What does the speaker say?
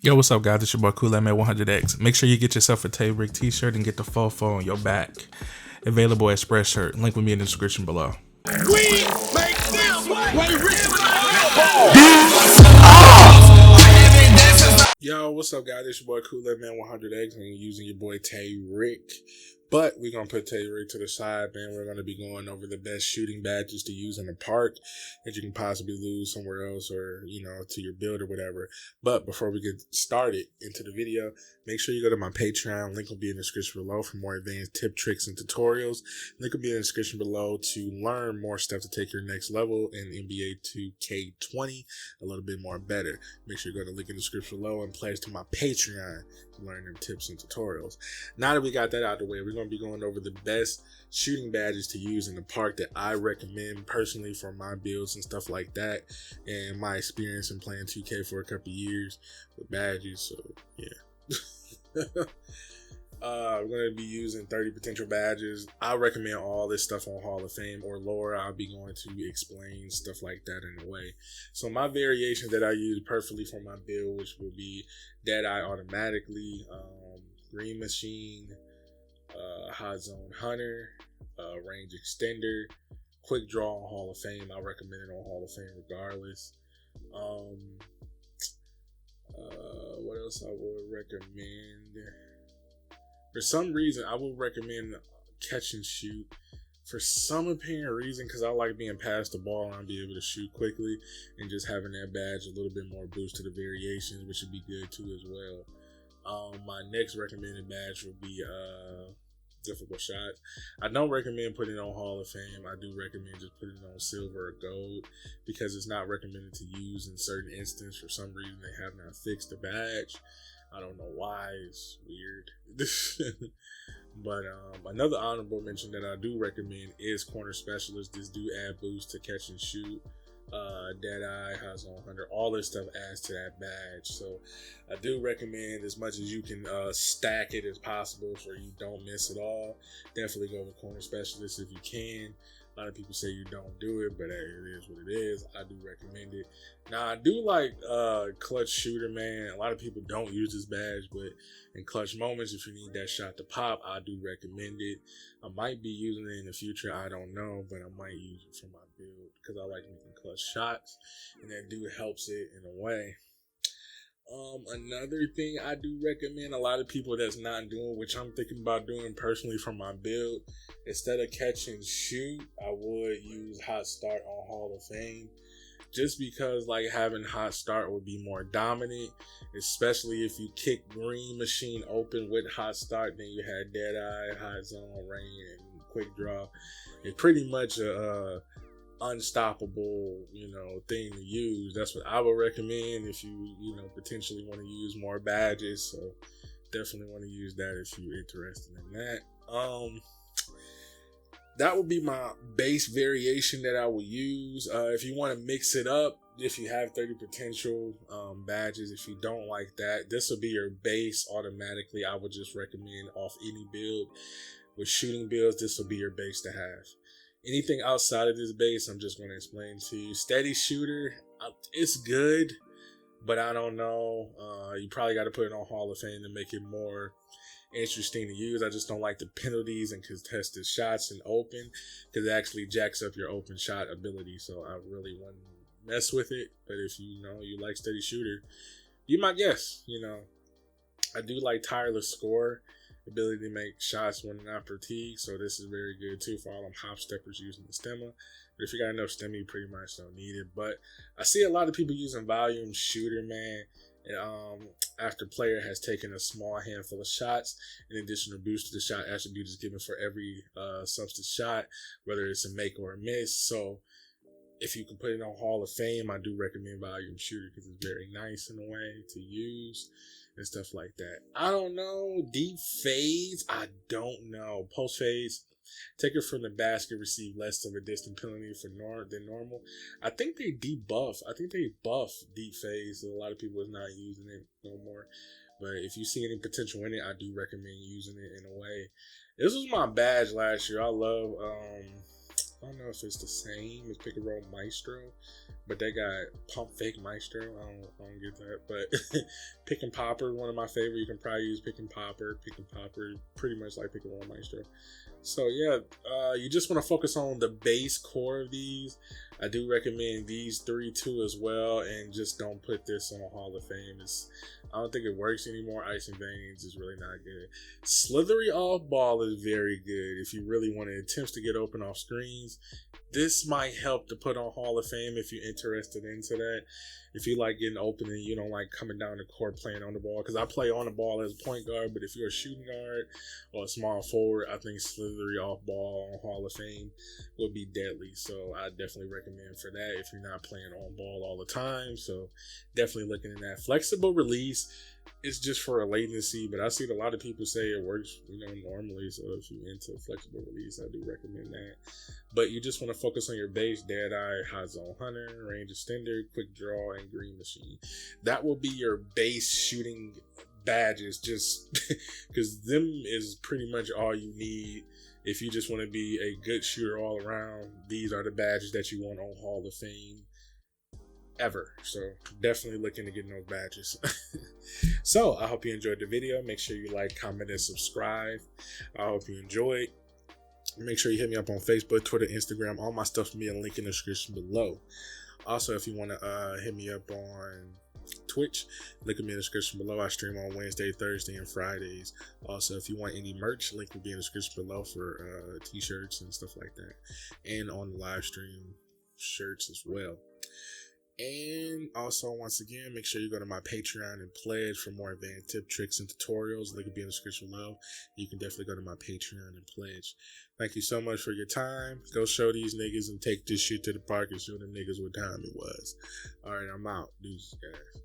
Yo, what's up, guys? It's your boy Kool Aid Man 100X. Make sure you get yourself a Tay Rick t-shirt and get the fofo on your back. Available at Spreadshirt. Link will be in the description below. We make this way rich. Yo, what's up, guys? It's your boy Kool Aid Man 100X, and you're using your boy Tay Rick. But we're going to put Tay Rick to the side, man. We're going to be going over the best shooting badges to use in the park that you can possibly lose somewhere else or, to your build or whatever. But before we get started into the video, make sure you go to my Patreon. Link will be in the description below for more advanced tip, tricks, and tutorials. Link will be in the description below to learn more stuff to take your next level in NBA 2K20 a little bit more better. Make sure you go to the link in the description below and pledge to my Patreon to learn them tips and tutorials. Now that we got that out of the way, we're going to be going over the best shooting badges to use in the park that I recommend personally for my builds and stuff like that, and my experience in playing 2K for a couple years with badges. So yeah. We're going to be using 30 potential badges. I recommend all this stuff on Hall of Fame or lower. I'll be going to explain stuff like that in a way. So my variation that I use perfectly for my build, which will be Deadeye automatically, Green Machine, Hot Zone Hunter, Range Extender, Quick Draw on Hall of Fame. I recommend it on Hall of Fame regardless. What else I would recommend? For some reason, I would recommend catch and shoot. For some apparent reason, because I like being past the ball and be able to shoot quickly, and just having that badge a little bit more boost to the variations, which would be good too as well. My next recommended badge would be difficult shots. I don't recommend putting it on Hall of Fame. I do recommend just putting it on silver or gold because it's not recommended to use in certain instances. For some reason, they have not fixed the badge. I don't know why. It's weird. But another honorable mention that I do recommend is Corner Specialist. This do add boost to catch and shoot. Deadeye, Hot Zone Hunter, all this stuff adds to that badge. So I do recommend, as much as you can stack it as possible so you don't miss it all. Definitely go with Corner Specialist if you can. A lot of people say you don't do it, but hey, it is what it is. I do recommend it. Now, I do like Clutch Shooter, man. A lot of people don't use this badge, but in clutch moments, if you need that shot to pop, I do recommend it. I might be using it in the future. I don't know, but I might use it for my build because I like making clutch shots, and that do helps it in a way. Another thing I do recommend, a lot of people that's not doing, which I'm thinking about doing personally for my build, instead of catch and shoot, I would use Hot Start on Hall of Fame. Just because like having Hot Start would be more dominant, especially if you kick Green Machine open with Hot Start, then you had Deadeye, Hot Zone, Rain, and Quick Draw. It's pretty much a unstoppable thing to use. That's what I would recommend if you potentially want to use more badges. So definitely want to use that if you're interested in that. That would be my base variation that I would use. If you want to mix it up, if you have 30 potential badges, if you don't like that, this will be your base automatically. I would just recommend off any build. With shooting builds, this will be your base to have. Anything outside of this base, I'm just going to explain to you. Steady Shooter, it's good, but I don't know. You probably got to put it on Hall of Fame to make it more interesting to use. I just don't like the penalties and contested shots and open because it actually jacks up your open shot ability. So I really wouldn't mess with it. But if you like Steady Shooter, you might guess. I do like Tireless Score. Ability to make shots when not fatigued, so this is very good too for all them hop steppers using the stemma. But if you got enough stemma, you pretty much don't need it. But I see a lot of people using Volume Shooter, man. And after player has taken a small handful of shots, an additional boost to the shot attribute is given for every substance shot, whether it's a make or a miss. So if you can put it on Hall of Fame, I do recommend Volume Shooter because it's very nice in a way to use and stuff like that. I don't know. Deep Fades, I don't know. Post Fades, take it from the basket, receive less of a distant penalty than normal. I think they debuff. I think they buff Deep Fades, so a lot of people is not using it no more. But if you see any potential in it, I do recommend using it in a way. This was my badge last year. I love I don't know if it's the same as Pick and Roll Maestro, but they got Pump Fake Maestro. I don't get that. But Pick and Popper, one of my favorite. You can probably use Pick and Popper. Pick and Popper, pretty much like Pick and Roll Maestro. So yeah, you just want to focus on the base core of these. I do recommend these 3 too as well, and just don't put this on a Hall of Fame. I don't think it works anymore. Icing Veins is really not good. Slithery Off Ball is very good if you really want attempts to get open off screens. This might help to put on Hall of Fame if you're interested into that. If you like getting open and you don't like coming down the court playing on the ball, because I play on the ball as a point guard, but if you're a shooting guard or a small forward, I think Slithery Off Ball on Hall of Fame would be deadly. So I definitely recommend for that if you're not playing on ball all the time. So definitely looking at that. Flexible Release is just for a latency, but I see a lot of people say it works, normally. So if you're into Flexible Release, I do recommend that. But you just want to focus on your base, Dead Eye, Hot Zone Hunter, Range Extender, Quick Draw, and Green Machine. That will be your base shooting badges, just because them is pretty much all you need. If you just want to be a good shooter all around, these are the badges that you want on Hall of Fame ever. So definitely looking to get those badges. So I hope you enjoyed the video. Make sure you like, comment, and subscribe. I hope you enjoyed. Make sure you hit me up on Facebook, Twitter, Instagram. All my stuff will be in the link in the description below. Also, if you want to hit me up on Twitch, link will be in the description below. I stream on Wednesday, Thursday, and Fridays. Also, if you want any merch, link will be in the description below for t-shirts and stuff like that, and on the live stream shirts as well. And also, once again, make sure you go to my Patreon and pledge for more advanced tip, tricks, and tutorials. Link will be in the description below. You can definitely go to my Patreon and pledge. Thank you so much for your time. Go show these niggas and take this shit to the park and show them niggas what time it was. All right, I'm out. Deuces, guys.